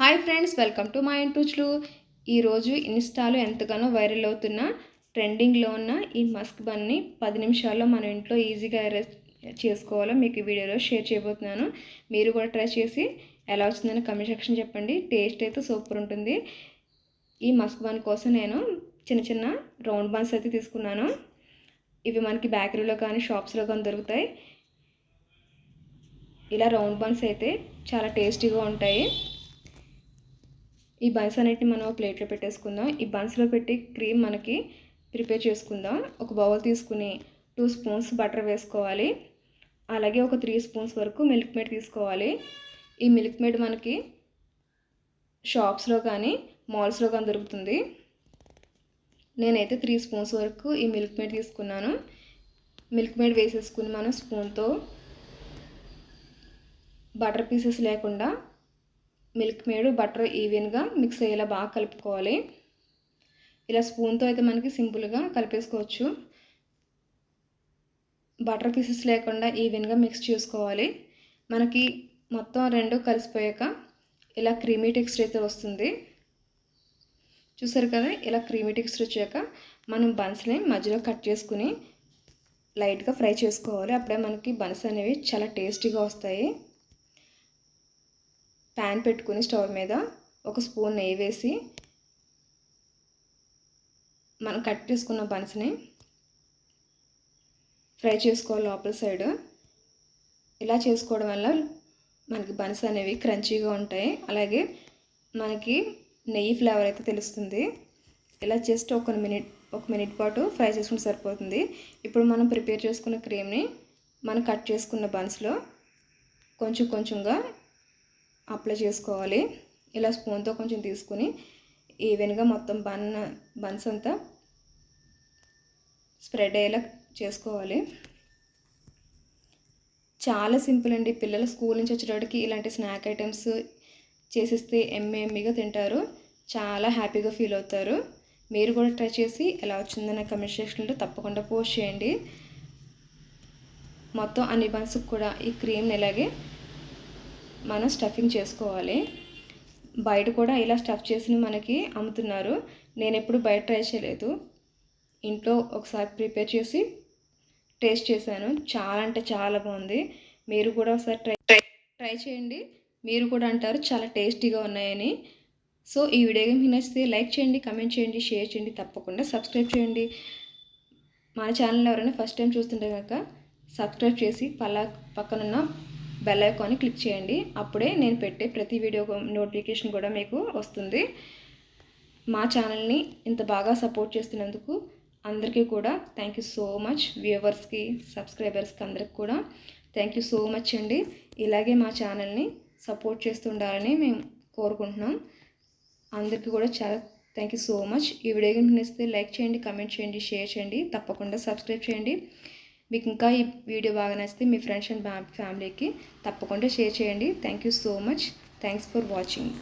Hi friends, welcome to మా ఇంటూచ్లు. ఈరోజు ఇన్స్టాలో ఎంతగానో వైరల్ అవుతున్న ట్రెండింగ్లో ఉన్న ఈ మస్క్ బన్ని 10 నిమిషాల్లో మన ఇంట్లో ఈజీగా అరేంజ్ చేసుకోవాలో మీకు ఈ వీడియోలో షేర్ చేయబోతున్నాను. మీరు కూడా ట్రై చేసి ఎలా వచ్చిందని కమెంట్ సెక్షన్ చెప్పండి. టేస్ట్ అయితే సూపర్ ఉంటుంది. ఈ మస్క్ బన్ కోసం నేను చిన్న చిన్న రౌండ్ బన్స్ అయితే తీసుకున్నాను. ఇవి మనకి బేకరీలో కానీ షాప్స్లో కానీ దొరుకుతాయి. ఇలా రౌండ్ బన్స్ అయితే చాలా టేస్టీగా ఉంటాయి. ఈ బన్స్ అన్నిటిని మనం ప్లేట్లో పెట్టేసుకుందాం. ఈ బన్స్లో పెట్టి క్రీమ్ మనకి ప్రిపేర్ చేసుకుందాం. ఒక బౌల్ తీసుకుని 2 స్పూన్స్ బటర్ వేసుకోవాలి. అలాగే ఒక 3 స్పూన్స్ వరకు మిల్క్ మేడ్ తీసుకోవాలి. ఈ మిల్క్ మేడ్ మనకి షాప్స్లో కానీ మాల్స్లో కానీ దొరుకుతుంది. నేనైతే 3 స్పూన్స్ వరకు ఈ మిల్క్ మేడ్ తీసుకున్నాను. మిల్క్ మేడ్ వేసేసుకుని మనం స్పూన్తో బటర్ పీసెస్ లేకుండా మిల్క్ మేడ్ బటర్ ఈవెన్గా మిక్స్ అయ్యేలా బాగా కలుపుకోవాలి. ఇలా స్పూన్తో అయితే మనకి సింపుల్గా కలిపేసుకోవచ్చు. బటర్ పీసెస్ లేకుండా ఈవెన్గా మిక్స్ చేసుకోవాలి. మనకి మొత్తం రెండు కలిసిపోయాక ఇలా క్రీమీ టెక్స్చర్ అయితే వస్తుంది. చూసారు కదా, ఇలా క్రీమీ టెక్స్చర్ వచ్చాక మనం బన్స్ని మధ్యలో కట్ చేసుకుని లైట్గా ఫ్రై చేసుకోవాలి. అప్పుడే మనకి బన్స్ అనేవి చాలా టేస్టీగా వస్తాయి. ప్యాన్ పెట్టుకుని స్టవ్ మీద ఒక స్పూన్ నెయ్యి వేసి మనం కట్ చేసుకున్న బన్స్ని ఫ్రై చేసుకోవాలి లోపల సైడ్. ఇలా చేసుకోవడం వల్ల మనకి బన్స్ అనేవి క్రంచీగా ఉంటాయి. అలాగే మనకి నెయ్యి ఫ్లేవర్ అయితే తెలుస్తుంది. ఇలా జస్ట్ ఒక మినిట్ పాటు ఫ్రై చేసుకుంటే సరిపోతుంది. ఇప్పుడు మనం ప్రిపేర్ చేసుకున్న క్రీమ్ని మనం కట్ చేసుకున్న బన్స్లో కొంచెం కొంచెంగా అప్లై చేసుకోవాలి. ఇలా స్పూన్తో కొంచెం తీసుకుని ఈవెన్గా మొత్తం బన్స్ అంతా స్ప్రెడ్ అయ్యేలా చేసుకోవాలి. చాలా సింపుల్ అండి. పిల్లలు స్కూల్ నుంచి వచ్చేటప్పటికి ఇలాంటి స్నాక్ ఐటమ్స్ చేసిస్తే ఎమ్మీగా తింటారు. చాలా హ్యాపీగా ఫీల్ అవుతారు. మీరు కూడా ట్రై చేసి ఎలా వచ్చిందన్న కమెంట్ సెక్షన్లో తప్పకుండా పోస్ట్ చేయండి. మొత్తం అన్ని బన్స్కి కూడా ఈ క్రీమ్ని ఇలాగే మనం స్టఫింగ్ చేసుకోవాలి. బయట కూడా ఇలా స్టఫ్ చేసి మనకి అమ్ముతున్నారు. నేను ఎప్పుడు బయట ట్రై చేయలేదు. ఇంట్లో ఒకసారి ప్రిపేర్ చేసి టేస్ట్ చేశాను. చాలా అంటే చాలా బాగుంది. మీరు కూడా ఒకసారి ట్రై చేయండి. మీరు కూడా అంటారు చాలా టేస్టీగా ఉన్నాయని. సో ఈ వీడియో మీకు నచ్చితే లైక్ చేయండి, కమెంట్ చేయండి, షేర్ చేయండి, తప్పకుండా సబ్స్క్రైబ్ చేయండి. మన ఛానల్ ఎవరైనా ఫస్ట్ టైం చూస్తుంటే కనుక సబ్స్క్రైబ్ చేసి పక్కనున్న బెల్ ఐకాన్ని క్లిక్ చేయండి. అప్పుడే నేను పెట్టే ప్రతి వీడియో నోటిఫికేషన్ కూడా మీకు వస్తుంది. మా ఛానల్ని ఇంత బాగా సపోర్ట్ చేస్తున్నందుకు అందరికీ కూడా థ్యాంక్ యూ సో మచ్. వ్యూవర్స్కి, సబ్స్క్రైబర్స్కి అందరికి కూడా థ్యాంక్ యూ సో మచ్ అండి. ఇలాగే మా ఛానల్ని సపోర్ట్ చేస్తుండాలని మేము కోరుకుంటున్నాం. అందరికీ కూడా చాలా థ్యాంక్ యూ సో మచ్. ఈ వీడియో కనుక నచ్చితే లైక్ చేయండి, కమెంట్ చేయండి, షేర్ చేయండి, తప్పకుండా సబ్స్క్రైబ్ చేయండి. మీకు ఇంకా ఈ వీడియో బాగా నచ్చితే మీ ఫ్రెండ్స్ అండ్ ఫ్యామిలీకి తప్పకుండా షేర్ చేయండి. Thank you so much. Thanks for watching.